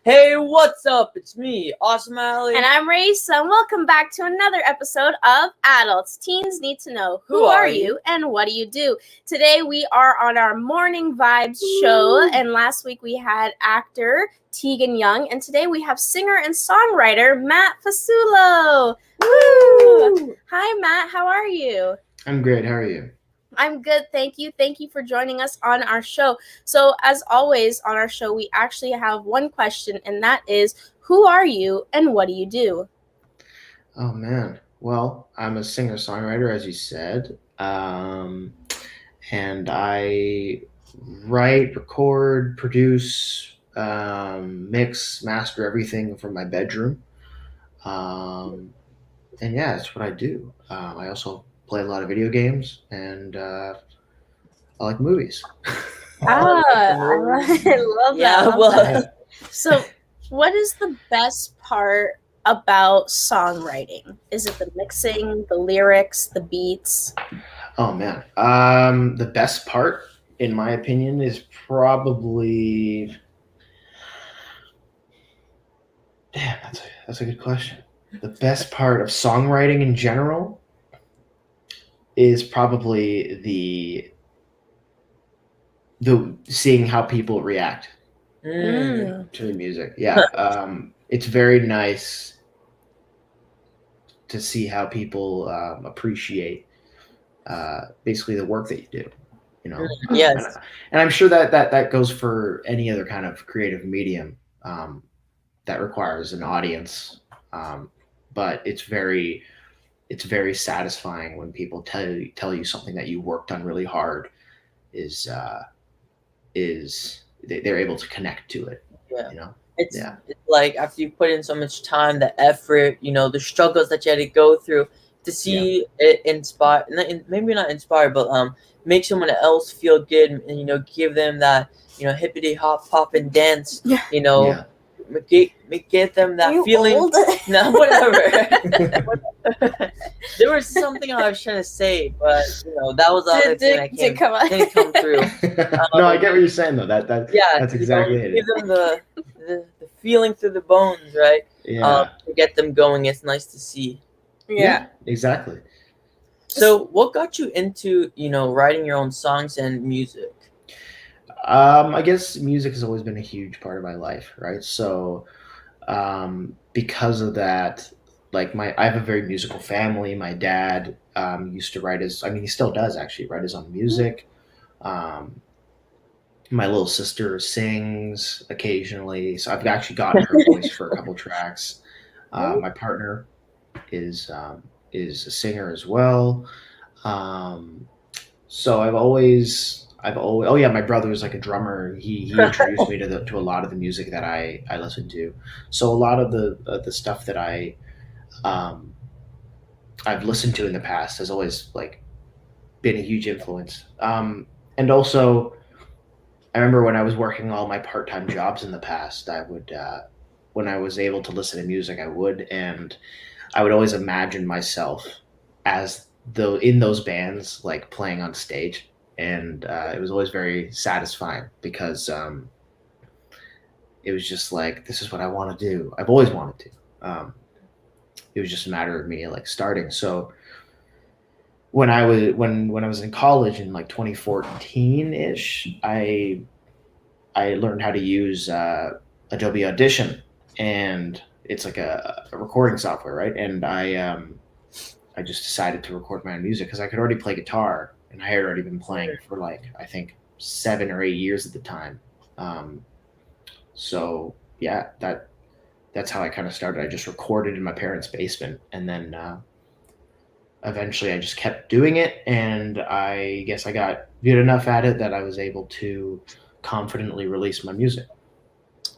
Hey, what's up? It's me, Awesome Alley. And I'm Raisa, and welcome back to another episode of Adults Teens Need to Know. Who are you and what do you do? Today we are on our Morning Vibes show, and last week we had actor Tegan Young, and today we have singer and songwriter Matt Fasullo. Woo! Hi, Matt. How are you? I'm great. How are you? I'm good, thank you. Thank you for joining us on our show. So, as always on our show, we actually have one question, and that is, who are you and what do you do? Oh, man. Well, I'm a singer-songwriter, as you said, and I write, record, produce, mix, master everything from my bedroom. And yeah, that's what I do. I also play a lot of video games, and I like movies. I love that. So, what is the best part about songwriting? Is it the mixing, the lyrics, the beats? Oh, man. The best part, in my opinion, is probably... Damn, that's a good question. The best part of songwriting in general is probably the seeing how people react to the music. Yeah, it's very nice to see how people appreciate basically the work that you do. You know, Yes. And I'm sure that goes for any other kind of creative medium that requires an audience. But it's very satisfying when people tell you something that you worked on really hard is they're able to connect to it. Yeah. You know, it's like after you put in so much time, the effort, the struggles that you had to go through to see it inspire, maybe not inspire, but make someone else feel good, and give them that hippity hop pop and dance. Get them that feeling. Old? No, whatever. There was something I was trying to say, but that was the other thing that didn't come through. No, I get what you're saying though. That's exactly it. Give them the feeling through the bones, right? Yeah. To get them going. It's nice to see. Yeah, exactly. So, what got you into writing your own songs and music? I guess music has always been a huge part of my life, right? So, because of that, like I have a very musical family. My dad used to write he still does actually write his own music. My little sister sings occasionally, so I've actually gotten her voice for a couple tracks. My partner is a singer as well. So I've always. Oh yeah, my brother was like a drummer. He introduced me to a lot of the music that I listen to. So a lot of the stuff that I've listened to in the past has always like been a huge influence. And also, I remember when I was working all my part-time jobs in the past, I would when I was able to listen to music, and I would always imagine myself as though in those bands, like playing on stage. And it was always very satisfying because it was just like, this is what I want to do. I've always wanted to. It was just a matter of me like starting. So when I was in college in like 2014 ish, I learned how to use Adobe Audition, and it's like a recording software, right? And I just decided to record my own music because I could already play guitar. And I had already been playing for like, I think 7 or 8 years at the time. So yeah, that's how I kind of started. I just recorded in my parents' basement, and then eventually I just kept doing it. And I guess I got good enough at it that I was able to confidently release my music.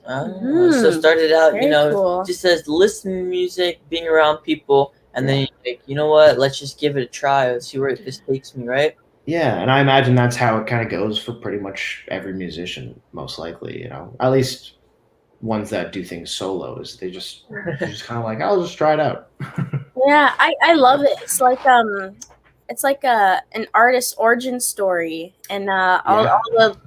So started out, cool. just as listening to music, being around people, and then you're like, you know what? Let's just give it a try. Let's see where this takes me, right? Yeah, and I imagine that's how it kind of goes for pretty much every musician, most likely. At least ones that do things solo, is they're just kind of like, I'll just try it out. Yeah, I love it. It's like it's like an artist's origin story, and all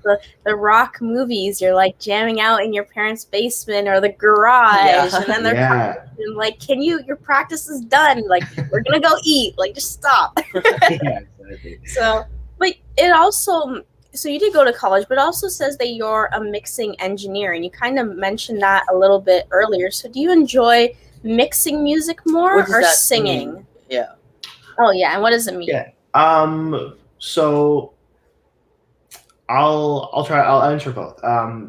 the rock movies. You're like jamming out in your parents' basement or the garage, and then they're practicing, like, can your practice is done. Like, we're gonna go eat. Like, just stop. Exactly. So, but it also. So you did go to college, but it also says that you're a mixing engineer, and you kind of mentioned that a little bit earlier. So do you enjoy mixing music more or singing? Mean? Yeah. Oh yeah, and what does it mean? Yeah. So I'll answer both.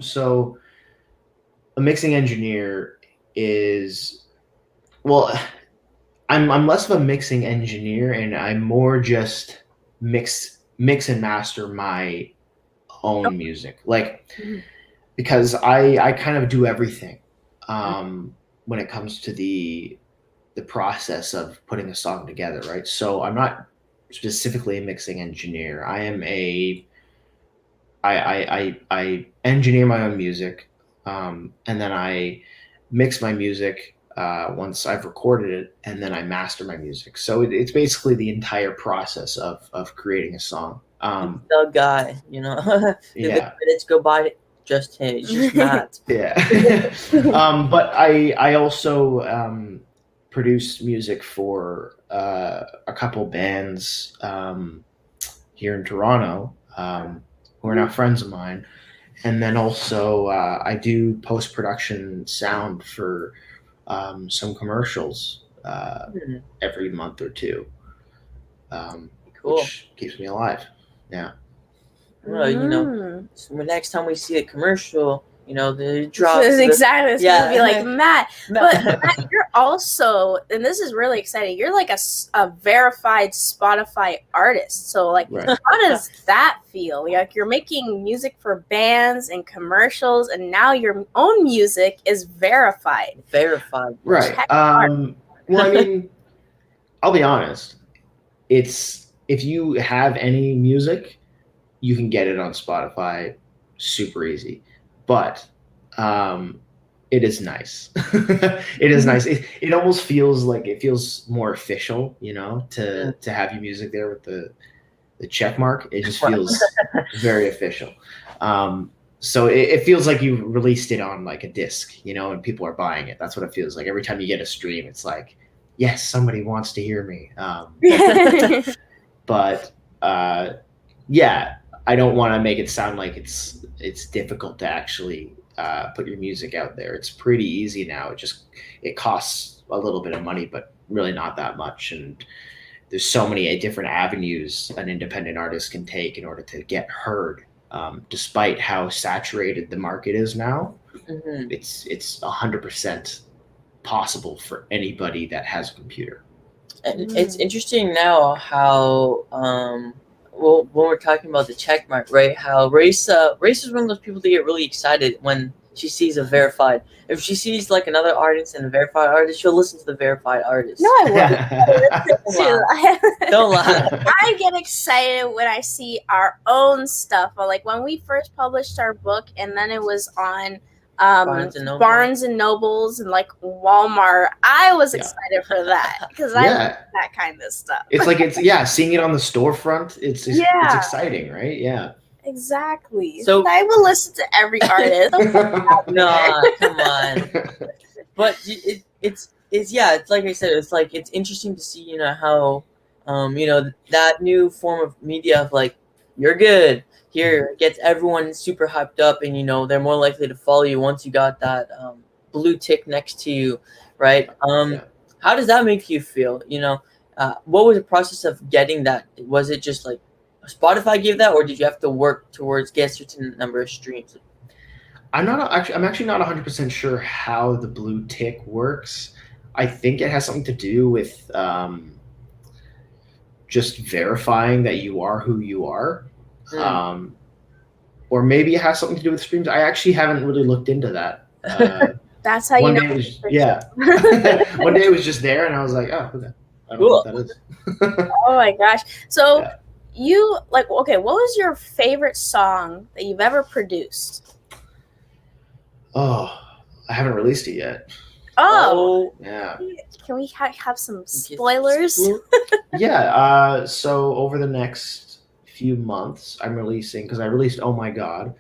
So a mixing engineer is, well, I'm less of a mixing engineer, and I'm more just mix and master my own music, like, because I kind of do everything when it comes to the process of putting a song together, right? So I'm not specifically a mixing engineer. I am I engineer my own music, and then I mix my music once I've recorded it, and then I master my music. So it's basically the entire process of creating a song. The guy, you know. Yeah. Minutes go by, just Matt. Yeah. But I also produced music for a couple bands here in Toronto who are now friends of mine, and then also I do post-production sound for some commercials every month or two, Cool. which keeps me alive. Yeah. Well, you know, so the next time we see a commercial, you know, the drops. Exactly. It's going to be like, Matt. But Matt, you're also, and this is really exciting, you're like a verified Spotify artist. So, like, how does that feel? Like, you're making music for bands and commercials, and now your own music is verified. Verified. Right. Well, I mean, I'll be honest. If you have any music, you can get it on Spotify super easy. But it is nice. It is nice. It almost feels like, it feels more official, you know, to have your music there with the check mark. It just feels very official. So it feels like you released it on like a disc, you know, and people are buying it. That's what it feels like. Every time you get a stream, it's like, yes, somebody wants to hear me. But yeah, I don't want to make it sound like it's difficult to actually put your music out there. It's pretty easy now. It costs a little bit of money, but really not that much. And there's so many different avenues an independent artist can take in order to get heard. Despite how saturated the market is now, it's 100% possible for anybody that has a computer. And it's interesting now how well, when we're talking about the check mark, right? How Race is one of those people that get really excited when she sees a verified. If she sees like another artist and a verified artist, she'll listen to the verified artist. No, I won't. Don't lie. I get excited when I see our own stuff. Like when we first published our book, and then it was on Barnes and Nobles and like Walmart. I was excited for that because I like that kind of stuff. It's like seeing it on the storefront. It's exciting, right? Yeah. Exactly. So I will listen to every artist. No, come on. But it's like I said, it's interesting to see, you know, how you know, that new form of media of like, you're good here, gets everyone super hyped up, and you know, they're more likely to follow you once you got that blue tick next to you, right? How does that make you feel? You know, what was the process of getting that? Was it just like Spotify gave that, or did you have to work towards get a certain number of streams? I'm actually not 100% sure how the blue tick works. I think it has something to do with just verifying that you are who you are. Or maybe it has something to do with streams. I actually haven't really looked into that. That's how you know. One day it was just there, and I was like, oh, okay. I don't know what that is. Oh my gosh. So you what was your favorite song that you've ever produced? Oh, I haven't released it yet. Oh, Yeah. can we have some spoilers? Yeah. So over the next few months, I'm releasing, because I released "Oh My God,"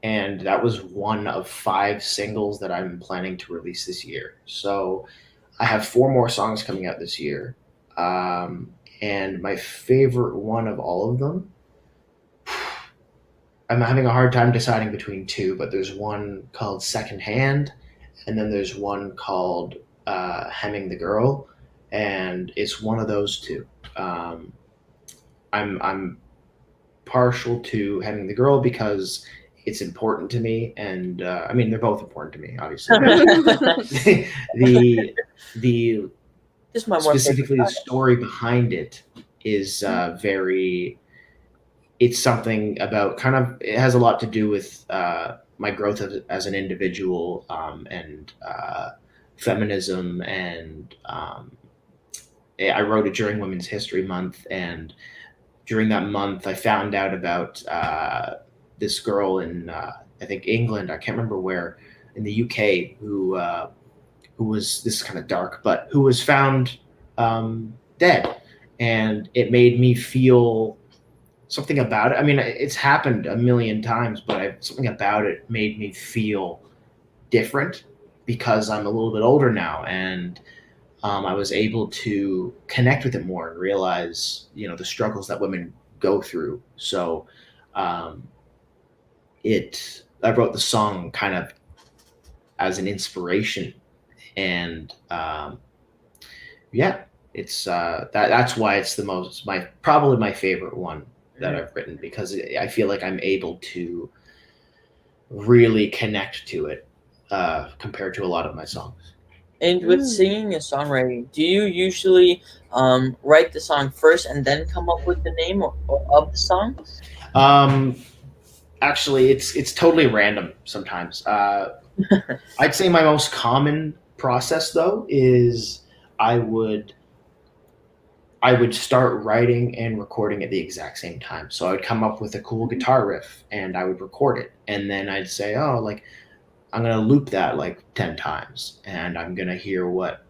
and that was one of 5 singles that I'm planning to release this year. So I have 4 more songs coming out this year, and my favorite one of all of them, I'm having a hard time deciding between 2, but there's one called "Secondhand," and then there's one called "Hemming the Girl," and it's one of those 2. Um, I'm partial to "Hemming the Girl" because it's important to me, and I mean they're both important to me, obviously. the the This is my more favorite. specifically the story behind it is very. It's something about kind of. It has a lot to do with my growth as an individual, and feminism, and I wrote it during Women's History Month, and during that month, I found out about this girl in I think England. I can't remember where, in the UK, who was, this is kind of dark, but who was found dead, and it made me feel something about it. I mean, it's happened a million times, but something about it made me feel different because I'm a little bit older now, and I was able to connect with it more and realize, the struggles that women go through. So, um, I wrote the song kind of as an inspiration, and yeah, it's that's why it's probably my favorite one that I've written, because I feel like I'm able to really connect to it compared to a lot of my songs. And with singing and songwriting, do you usually write the song first and then come up with the name of the song? Um, Actually, it's totally random sometimes. I'd say my most common process though is I would I would start writing and recording at the exact same time. So I would come up with a cool guitar riff and I would record it, and then I'd say, oh, like I'm gonna loop that like 10 times, and I'm gonna hear what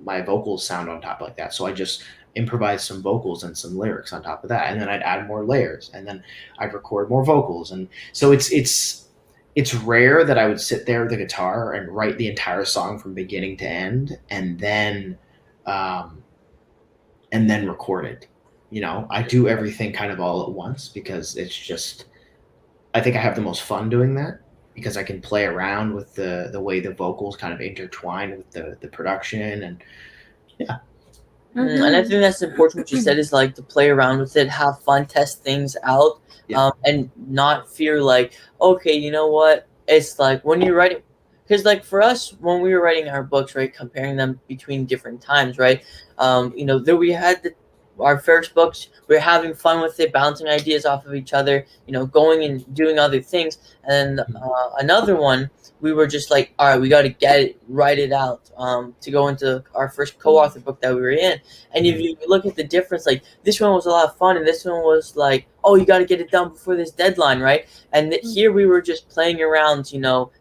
my vocals sound on top like that. So I just improvise some vocals and some lyrics on top of that, and then I'd add more layers, and then I'd record more vocals, and so it's rare that I would sit there with the guitar and write the entire song from beginning to end, um, and then record it. I do everything kind of all at once because it's just, I think I have the most fun doing that because I can play around with the way the vocals kind of intertwine with the production, and yeah. And I think that's important. What you said is like to play around with it, have fun, test things out, Yeah. and not fear like, okay, you know what? It's like when you're writing, because like for us, when we were writing our books, right, comparing them between different times, right, there we had our first books, we are having fun with it, bouncing ideas off of each other, going and doing other things, and another one we were just like, all right, we got to write it out, to go into our first co-author book that we were in. And if you look at the difference, like this one was a lot of fun, and this one was like, oh, you got to get it done before this deadline, right? And here we were just playing around,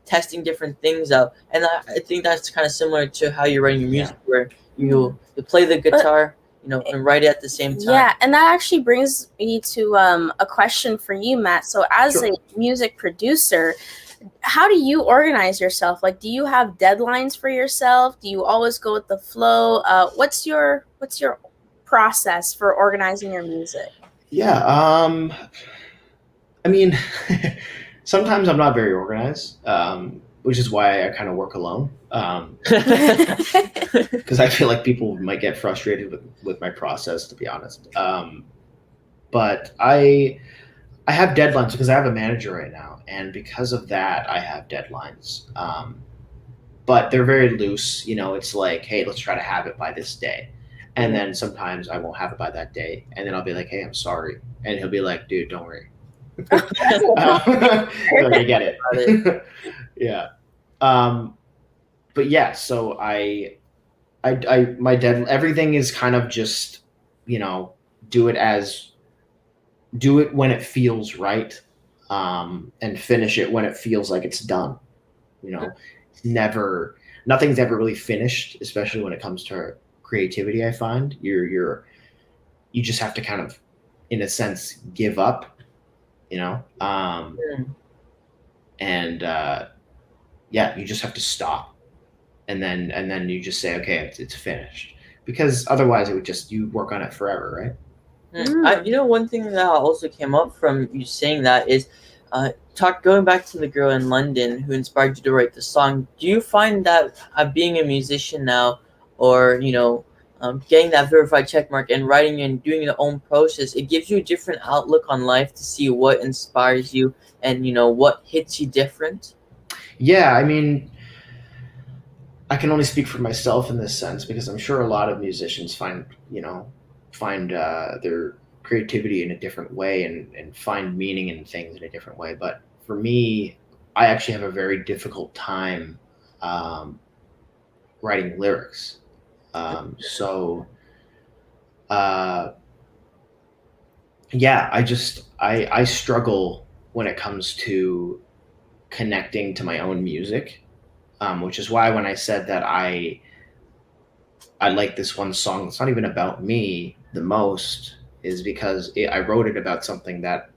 testing different things out. And I think that's kind of similar to how you're writing your music, where you play the guitar, and write it at the same time. Yeah, and that actually brings me to a question for you, Matt. So as Sure. a music producer, how do you organize yourself? Like, do you have deadlines for yourself? Do you always go with the flow? What's your process for organizing your music? Yeah. I mean, sometimes I'm not very organized, which is why I kind of work alone. Because I feel like people might get frustrated with my process, to be honest. But I have deadlines because I have a manager right now, and because of that, I have deadlines. But they're very loose. It's like, hey, let's try to have it by this day, and then sometimes I won't have it by that day, and then I'll be like, hey, I'm sorry, and he'll be like, dude, don't worry. I get it. Yeah. But yeah, so everything is kind of just, do it when it feels right, and finish it when it feels like it's done. Never, nothing's ever really finished, especially when it comes to creativity. I find you just have to kind of, in a sense, give up, you know, and yeah, you just have to stop, and then you just say, okay, it's finished, because otherwise it would just, you work on it forever, right? One thing that also came up from you saying that is, going back to the girl in London who inspired you to write the song. Do you find that being a musician now, or getting that verified check mark and writing and doing your own process, it gives you a different outlook on life to see what inspires you and what hits you different? Yeah, I mean, I can only speak for myself in this sense, because I'm sure a lot of musicians find their creativity in a different way, and find meaning in things in a different way. But for me, I actually have a very difficult time writing lyrics. So yeah, I struggle when it comes to connecting to my own music, which is why when I said that I like this one song, it's not even about me the most, is because I wrote it about something that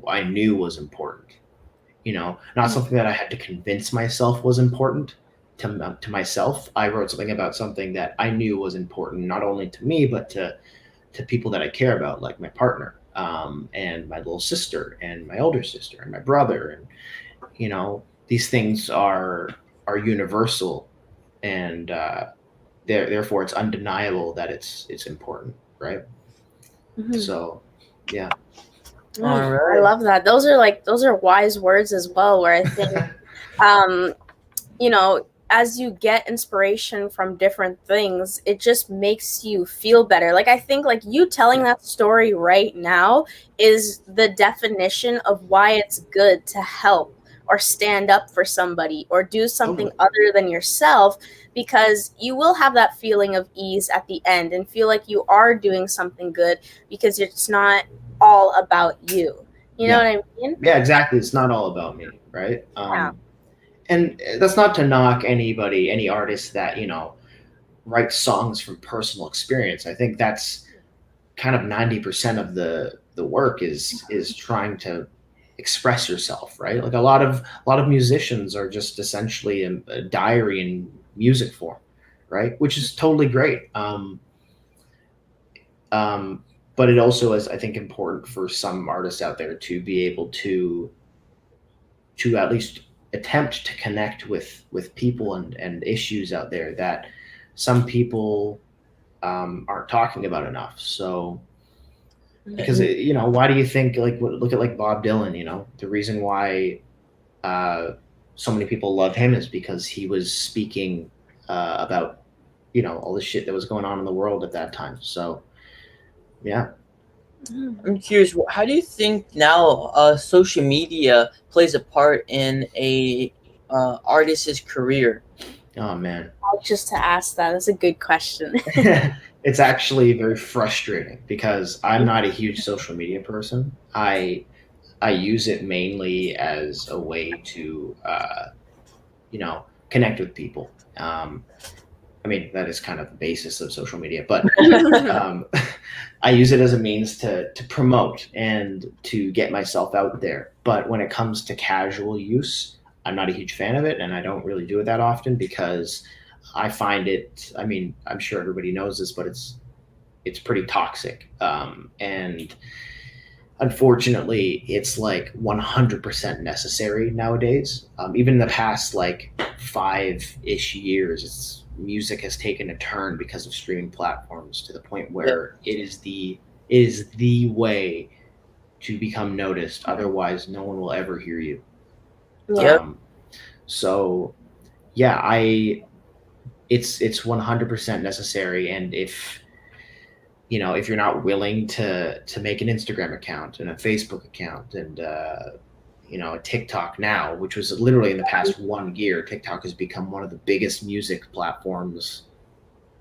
I knew was important. Not something that I had to convince myself was important to myself. I wrote something about something that I knew was important, not only to me, but to people that I care about, like my partner, and my little sister, and my older sister, and my brother. And these things are universal, and therefore it's undeniable that it's important, right? So yeah. All right. I love that. Those are wise words as well, where I think as you get inspiration from different things, it just makes you feel better. Like, I think, like, you telling that story right now is the definition of why it's good to help or stand up for somebody or do something other than yourself, because you will have that feeling of ease at the end and feel like you are doing something good, because it's not all about you. You know what I mean? Yeah, exactly. It's not all about me, right? And that's not to knock any artist that writes songs from personal experience. I think that's kind of 90% of the work is trying to express yourself, right? Like a lot of musicians are just essentially a diary in music form, right? Which is totally great. But it also is, I think, important for some artists out there to be able to at least attempt to connect with people and issues out there that some people aren't talking about enough. So because why do you think, like, look at like Bob Dylan? The reason why so many people love him is because he was speaking about all the shit that was going on in the world at that time. So yeah. I'm curious, how do you think now social media plays a part in a artist's career? Oh man. Just to ask that's a good question. It's actually very frustrating, because I'm not a huge social media person. I use it mainly as a way to connect with people. I mean, that is kind of the basis of social media, but I use it as a means to promote and to get myself out there. But when it comes to casual use, I'm not a huge fan of it, and I don't really do it that often, because I find it, I mean, I'm sure everybody knows this, but it's pretty toxic. And unfortunately, it's like 100% necessary nowadays. Even in the past, like 5-ish years, music has taken a turn because of streaming platforms, to the point where it is the way to become noticed. Otherwise, no one will ever hear you. So yeah, it's 100% necessary. And if you're not willing to make an Instagram account and a Facebook account and a TikTok now, which was literally in the past 1 year, TikTok has become one of the biggest music platforms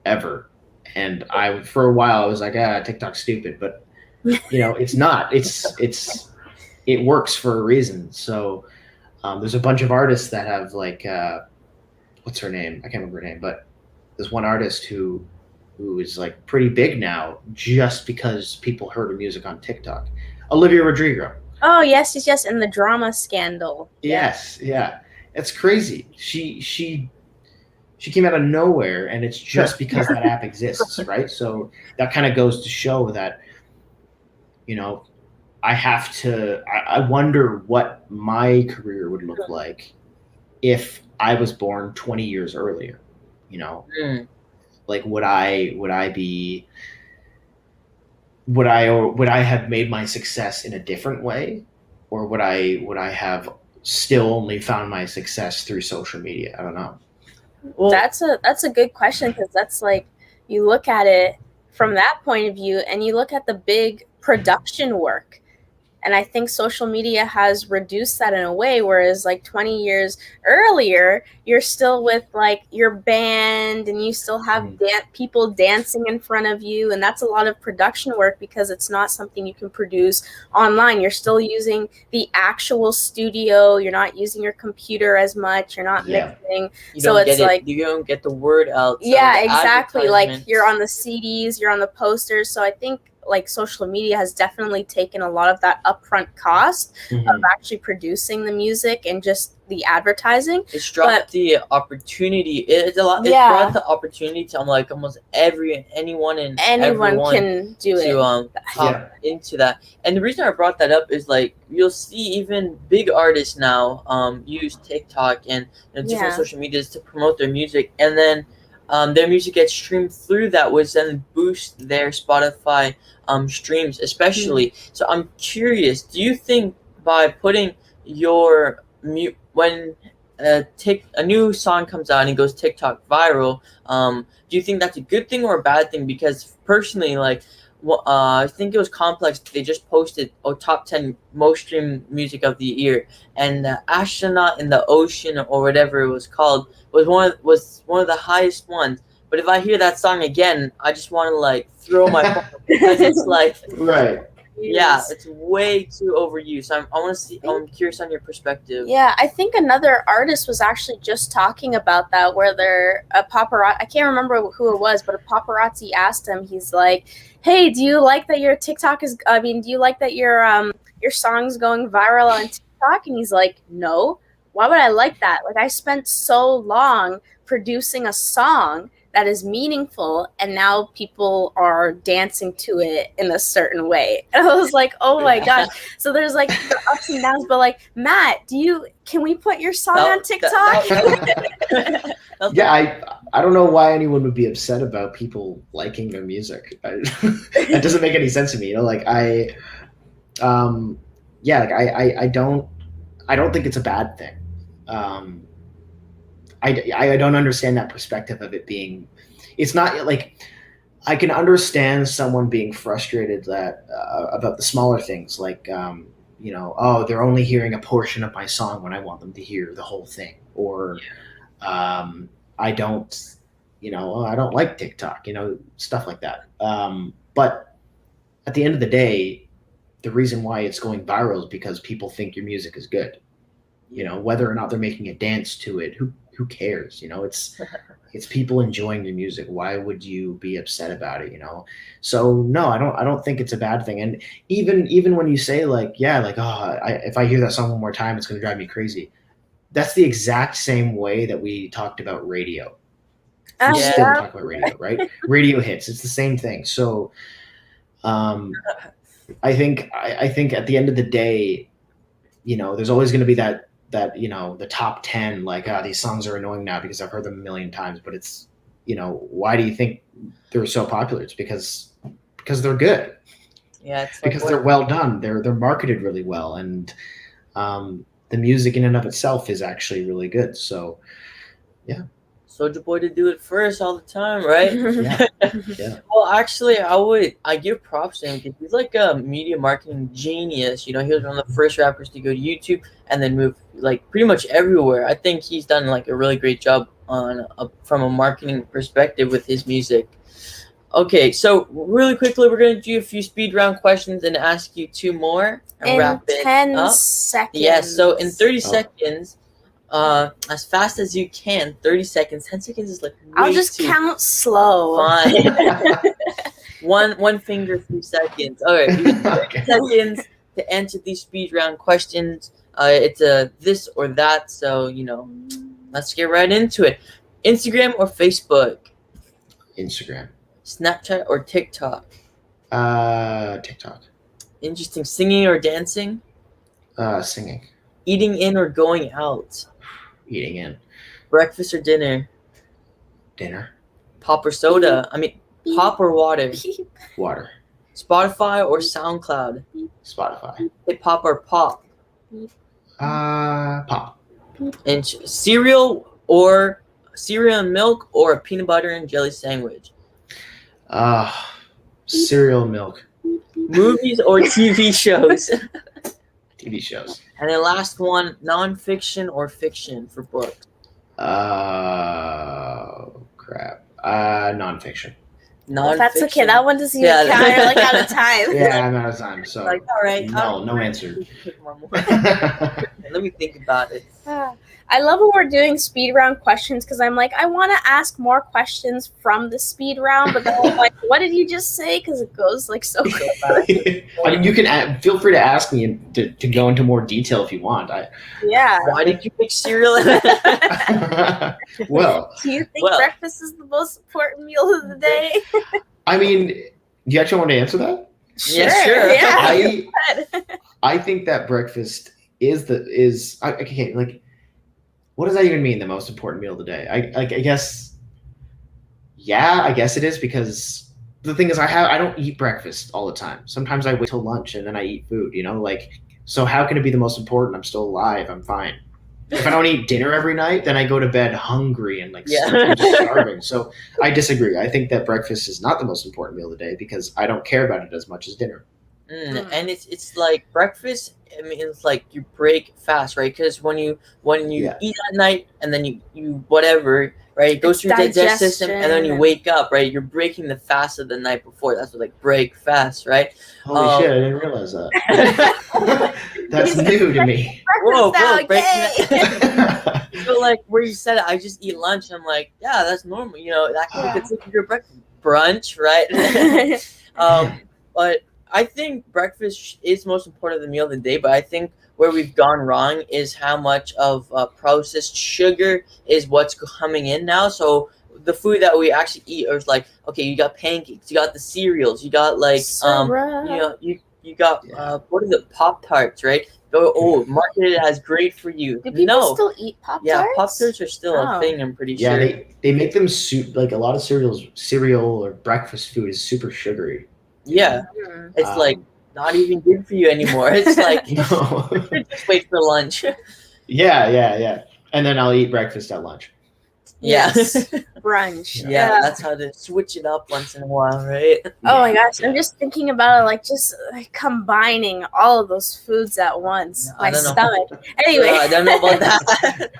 ever. And for a while I was like, TikTok's stupid, but it's not. It works for a reason. So there's a bunch of artists that have what's her name? I can't remember her name, but there's one artist who is like pretty big now just because people heard her music on TikTok. Olivia Rodrigo. Oh yes, yes, in the drama scandal. Yes, yeah. It's crazy. She came out of nowhere, and it's just because that app exists, right? So that kind of goes to show that, you know, I have to. I wonder what my career would look like if I was born 20 years earlier. You know, like would I be would I have made my success in a different way, or would I have still only found my success through social media? I don't know. Well, that's a good question, because that's like, you look at it from that point of view, and you look at the big production work. And I think social media has reduced that in a way, whereas like 20 years earlier, you're still with like your band, and you still have people dancing in front of you. And that's a lot of production work, because it's not something you can produce online. You're still using the actual studio. You're not using your computer as much. You're not mixing. You so it's like, you don't get the word out. Yeah, exactly. Like you're on the CDs, you're on the posters. So I think like social media has definitely taken a lot of that upfront cost of actually producing the music and just the advertising. It's dropped the opportunity. It's a lot. It brought the opportunity to like almost anyone can do to hop into that. And the reason I brought that up is like you'll see even big artists now use TikTok and different social medias to promote their music, and then their music gets streamed through that, which then boosts their Spotify streams, especially. So I'm curious, do you think by putting your when a new song comes out and it goes TikTok viral, do you think that's a good thing or a bad thing? Because personally, like, I think it was Complex. They just posted top 10 most streamed music of the year, and Astronaut in the Ocean, or whatever it was called, was one of the highest ones. But if I hear that song again, I just want to like throw my phone, because it's like it's way too overused. So I'm curious on your perspective. Yeah, I think another artist was actually just talking about that, where a paparazzi, I can't remember who it was, but a paparazzi asked him, he's like, "Hey, do you like that your TikTok is? I mean, do you like that your song's going viral on TikTok?" And he's like, "No. Why would I like that? Like, I spent so long producing a song that is meaningful, and now people are dancing to it in a certain way." And I was like, oh my gosh. So there's like the ups and downs, but like, Matt, can we put your song on TikTok? I don't know why anyone would be upset about people liking their music. That doesn't make any sense to me. You know, like I don't think it's a bad thing. I don't understand that perspective of it being. It's not like I can understand someone being frustrated about the smaller things, like they're only hearing a portion of my song when I want them to hear the whole thing, or I don't like TikTok, stuff like that. But at the end of the day, the reason why it's going viral is because people think your music is good. Whether or not they're making a dance to it, who cares? It's people enjoying your music. Why would you be upset about it? So no, I don't think it's a bad thing. And even when you say like, if I hear that song one more time, it's going to drive me crazy. That's the exact same way that we talked about radio. We still talk about radio, right? Radio hits. It's the same thing. So, I think at the end of the day, there's always going to be that the top 10, like, these songs are annoying now because I've heard them a million times, but it's, why do you think they're so popular? It's because they're good. Yeah, it's because they're well done. They're marketed really well, and the music in and of itself is actually really good. So, yeah. Soulja Boy to do it first all the time, right? Yeah. Well, actually, I give props to him because he's like a media marketing genius. He was one of the first rappers to go to YouTube and then move like pretty much everywhere. I think he's done like a really great job from a marketing perspective with his music. Okay, so really quickly, we're gonna do a few speed round questions and ask you two more and wrap it up. 10 seconds. Yes. So in 30 seconds. as fast as you can. 30 seconds. 10 seconds is like way I'll just too count slow. fine. one finger, 3 seconds. All right, we got 30 Okay. seconds to answer these speed round questions. It's a this or that, so let's get right into it. Instagram or Facebook? Instagram. Snapchat or TikTok? TikTok. Interesting. Singing or dancing? Singing. Eating in or going out? Eating in. Breakfast or dinner? Dinner. Pop or soda? Pop or water? Water. Spotify or SoundCloud? Spotify. Hip hop or pop? Pop. And cereal and milk or a peanut butter and jelly sandwich? Cereal, milk. Movies or TV shows? TV shows. And then last one, nonfiction or fiction for books? Crap. Nonfiction. Well, that's okay. That one doesn't even count. You're like out of time. Yeah, I'm out of time. So like, all right. No answer. Let me think about it. I love when we're doing speed round questions because I'm like, I want to ask more questions from the speed round, but then I'm like, what did you just say? Because it goes like so quick. I mean, you can feel free to ask me to go into more detail if you want. Yeah. Why did you pick cereal? Well, do you think breakfast is the most important meal of the day? I mean, do you actually want to answer that? Yeah, sure. Yeah. I think that breakfast is okay. Like, what does that even mean? The most important meal of the day? I guess. Yeah, I guess it is because the thing is, I don't eat breakfast all the time. Sometimes I wait till lunch and then I eat food. So how can it be the most important? I'm still alive. I'm fine. If I don't eat dinner every night, then I go to bed hungry and starving. So I disagree. I think that breakfast is not the most important meal of the day because I don't care about it as much as dinner. And it's like breakfast. I mean, it's like you break fast, right? Because when you eat at night and then you whatever, right? It goes through your digestive system and then you wake up, right? You're breaking the fast of the night before. That's what break fast, right? Holy shit! I didn't realize that. That's new to me. Whoa, breaking that. So where you said it, I just eat lunch. And I'm like, yeah, that's normal. That can be considered your breakfast brunch, right? But I think breakfast is most important of the meal of the day, but I think where we've gone wrong is how much of processed sugar is what's coming in now. So the food that we actually eat is okay, you got pancakes, you got the cereals, you got you got what is it, Pop-Tarts, right? Marketed as great for you. Do people still eat Pop-Tarts? Yeah, Pop-Tarts are still a thing, I'm pretty sure. Yeah, they make them a lot of cereal or breakfast food is super sugary. Yeah, it's not even good for you anymore. It's no. Just wait for lunch. Yeah. And then I'll eat breakfast at lunch. Yes. Brunch. Yeah, that's how to switch it up once in a while, right? Oh my gosh, I'm just thinking about it, just combining all of those foods at once. My stomach. Anyway. I don't know about that.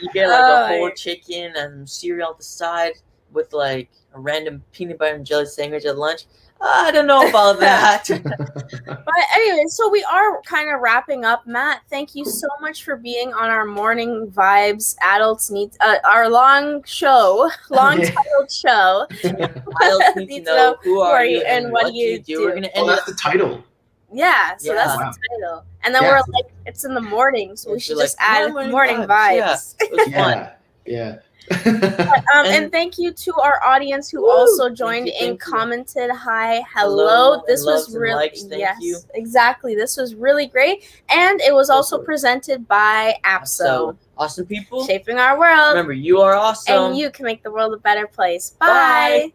you get a whole chicken and cereal at the side with a random peanut butter and jelly sandwich at lunch. I don't know about that. But anyway, so we are kind of wrapping up. Matt, thank you so much for being on our Morning Vibes Adults Need our long titled show. Adults need to know who are you and what do you do. We're gonna end that's the title. Yeah, so that's the title. And then we're it's in the morning, so we should just add morning vibes. Yeah. And thank you to our audience who also joined and commented. Hello. This was really thank you. Exactly. This was really great, and it was also presented by APSO. Awesome people shaping our world. Remember, you are awesome, and you can make the world a better place. Bye.